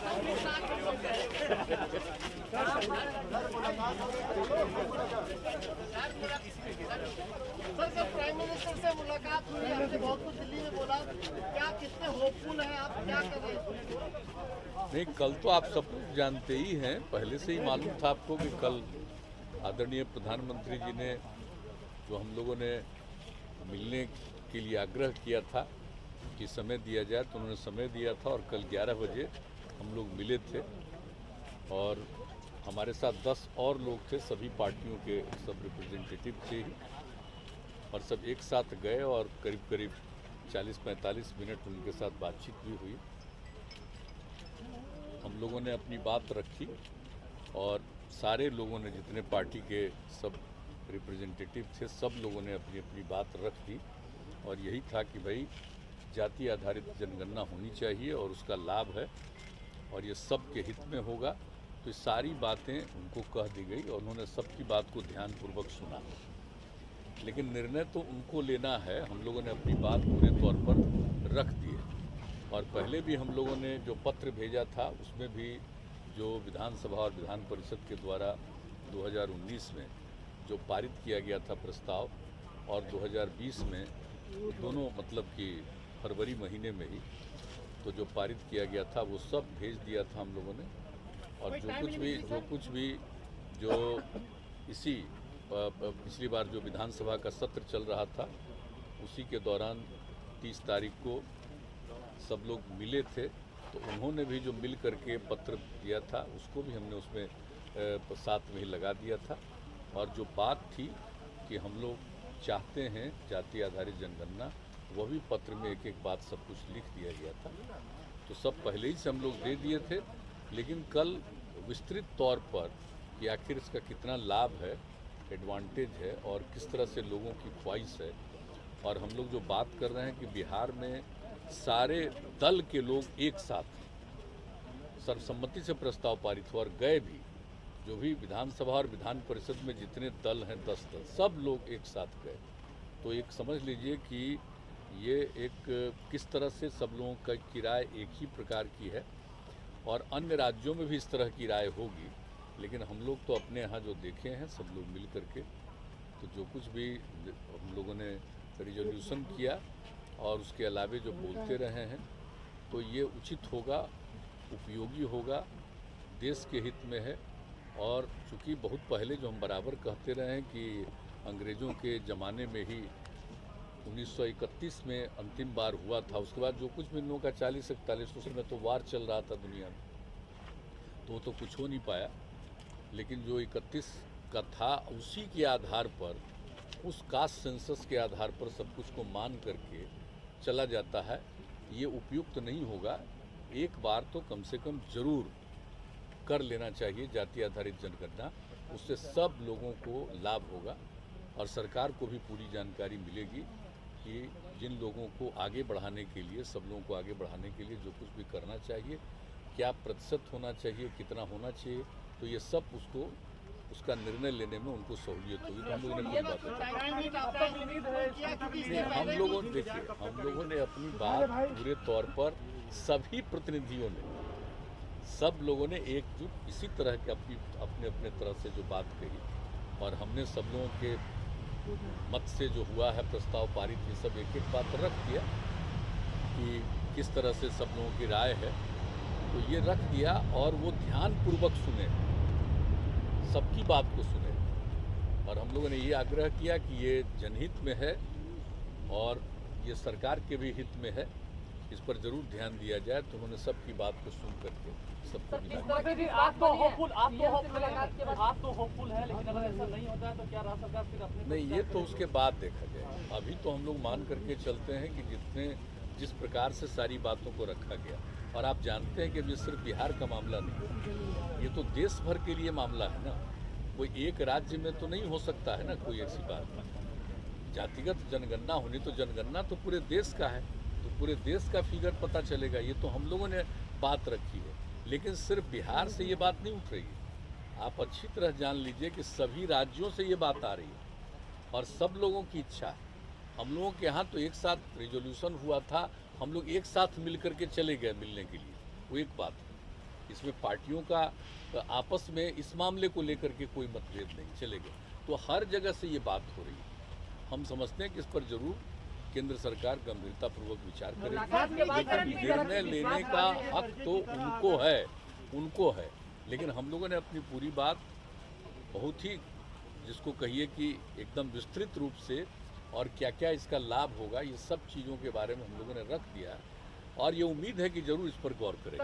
Sir जब prime minister से मुलाकात हुई, आपने बहुत कुछ दिल्ली में बोला, क्या कितने होपफुल हैं आप, क्या कर रहे हैं? नहीं, कल तो आप सब कुछ जानते ही हैं, पहले से ही मालूम था आपको कि कल आदरणीय प्रधानमंत्री जी ने जो हम लोगों ने मिलने के लिए आग्रह किया था कि समय दिया जाए, तो उन्होंने समय दिया था और कल 11 बजे हम लोग मिले थे और हमारे साथ 10 और लोग थे, सभी पार्टियों के सब रिप्रेजेंटेटिव थे ही, और सब एक साथ गए और करीब करीब 40-45 मिनट उनके साथ बातचीत भी हुई। हम लोगों ने अपनी बात रखी और सारे लोगों ने, जितने पार्टी के सब रिप्रेजेंटेटिव थे, सब लोगों ने अपनी अपनी बात रख दी और यही था कि भाई जाति आधारित जनगणना होनी चाहिए और उसका लाभ है और ये सब के हित में होगा। तो ये सारी बातें उनको कह दी गई और उन्होंने सबकी बात को ध्यानपूर्वक सुना, लेकिन निर्णय तो उनको लेना है। हम लोगों ने अपनी बात पूरे तौर पर रख दी है और पहले भी हम लोगों ने जो पत्र भेजा था उसमें भी जो विधानसभा और विधान परिषद के द्वारा 2019 में जो पारित किया गया था प्रस्ताव और 2020 में दोनों, मतलब कि फरवरी महीने में ही तो जो पारित किया गया था वो सब भेज दिया था हम लोगों ने। और जो कुछ भी जो इसी पिछली बार जो विधानसभा का सत्र चल रहा था उसी के दौरान 30 तारीख को सब लोग मिले थे, तो उन्होंने भी जो मिल करके पत्र दिया था उसको भी हमने उसमें साथ में ही लगा दिया था। और जो बात थी कि हम लोग चाहते हैं जाति आधारित जनगणना, वह भी पत्र में एक एक बात सब कुछ लिख दिया गया था, तो सब पहले ही से हम लोग दे दिए थे। लेकिन कल विस्तृत तौर पर कि आखिर इसका कितना लाभ है, एडवांटेज है और किस तरह से लोगों की ख्वाहिश है, और हम लोग जो बात कर रहे हैं कि बिहार में सारे दल के लोग एक साथ सर्वसम्मति से प्रस्ताव पारित हुआ और गए भी, जो भी विधानसभा और विधान परिषद में जितने दल हैं 10 दल, सब लोग एक साथ गए। तो एक समझ लीजिए कि ये एक किस तरह से सब लोगों की राय एक ही प्रकार की है और अन्य राज्यों में भी इस तरह की राय होगी। लेकिन हम लोग तो अपने यहाँ जो देखे हैं सब लोग मिल करके, तो जो कुछ भी हम लोगों ने रिजोल्यूशन किया और उसके अलावे जो बोलते रहे हैं, तो ये उचित होगा, उपयोगी होगा, देश के हित में है। और चूँकि बहुत पहले जो हम बराबर कहते रहे हैं कि अंग्रेज़ों के ज़माने में ही 1931 में अंतिम बार हुआ था, उसके बाद जो कुछ भी इन लोगों का 40-41 में तो वार चल रहा था दुनिया में, तो वो तो कुछ हो नहीं पाया। लेकिन जो 31 का था उसी के आधार पर, उस कास्ट सेंसस के आधार पर सब कुछ को मान करके चला जाता है, ये उपयुक्त नहीं होगा। एक बार तो कम से कम ज़रूर कर लेना चाहिए जाति आधारित जनगणना, उससे सब लोगों को लाभ होगा और सरकार को भी पूरी जानकारी मिलेगी कि जिन लोगों को आगे बढ़ाने के लिए, सब लोगों को आगे बढ़ाने के लिए जो कुछ भी करना चाहिए, क्या प्रतिशत होना चाहिए, कितना होना चाहिए, तो ये सब उसका निर्णय लेने में उनको सहूलियत होगी। तो हम लोगों ने अपनी अपनी बात पूरे तौर पर सभी प्रतिनिधियों ने, सब लोगों ने एकजुट इसी तरह के अपने अपने तरह से जो बात कही और हमने सब लोगों के मत से जो हुआ है प्रस्ताव पारित, ये सब एक एक बात रख दिया कि किस तरह से सब लोगों की राय है, तो ये रख दिया और वो ध्यानपूर्वक सुने, सबकी बात को सुने। और हम लोगों ने ये आग्रह किया कि ये जनहित में है और ये सरकार के भी हित में है, इस पर जरूर ध्यान दिया जाए। तो उन्होंने सबकी बात को सुन करके सबको मिला। आप तो होपफुल है, लेकिन अगर ऐसा नहीं होता है तो क्या राज्य सरकार फिर अपने? नहीं, ये तो उसके बाद देखा जाए। अभी तो हम लोग मान करके चलते हैं कि जिस प्रकार से सारी बातों को रखा गया, और आप जानते हैं कि ये सिर्फ बिहार का मामला नहीं, ये तो देश भर के लिए मामला है ना। कोई एक राज्य में तो नहीं हो सकता है ना कोई ऐसी बात। जातिगत जनगणना होनी तो जनगणना तो पूरे देश का है, तो पूरे देश का फिगर पता चलेगा। ये तो हम लोगों ने बात रखी है, लेकिन सिर्फ बिहार से ये बात नहीं उठ रही है। आप अच्छी तरह जान लीजिए कि सभी राज्यों से ये बात आ रही है और सब लोगों की इच्छा है। हम लोगों के यहाँ तो एक साथ रिजोल्यूशन हुआ था, हम लोग एक साथ मिल करके चले गए मिलने के लिए, वो एक बात है। इसमें पार्टियों का आपस में इस मामले को लेकर के कोई मतभेद नहीं चलेगा। तो हर जगह से ये बात हो रही है। हम समझते हैं कि इस पर जरूर केंद्र सरकार गंभीरतापूर्वक विचार करेगी। लेकिन निर्णय लेने का हक तो उनको है। लेकिन हम लोगों ने अपनी पूरी बात बहुत ही, जिसको कहिए कि एकदम विस्तृत रूप से, और क्या क्या इसका लाभ होगा, ये सब चीज़ों के बारे में हम लोगों ने रख दिया और ये उम्मीद है कि जरूर इस पर गौर करें।